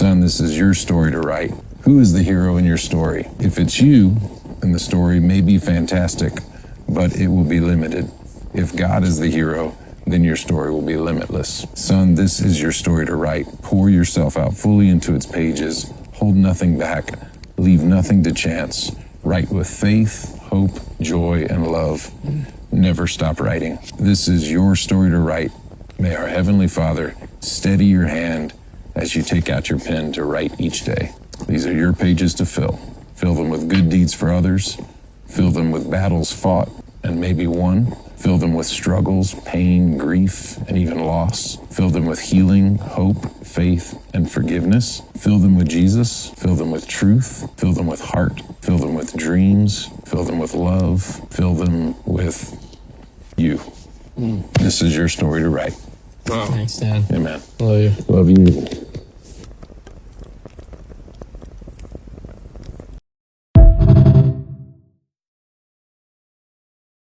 Son, this is your story to write. Who is the hero in your story? If it's you, then the story may be fantastic, but it will be limited. If God is the hero, then your story will be limitless. Son, this is your story to write. Pour yourself out fully into its pages. Hold nothing back. Leave nothing to chance. Write with faith, hope, joy, and love. Never stop writing. This is your story to write. May our Heavenly Father steady your hand as you take out your pen to write each day. These are your pages to fill. Fill them with good deeds for others. Fill them with battles fought and maybe won. Fill them with struggles, pain, grief, and even loss. Fill them with healing, hope, faith, and forgiveness. Fill them with Jesus. Fill them with truth. Fill them with heart. Fill them with dreams. Fill them with love. Fill them with you. This is your story to write. Wow. Thanks, Dad. Amen. Love you. Love you.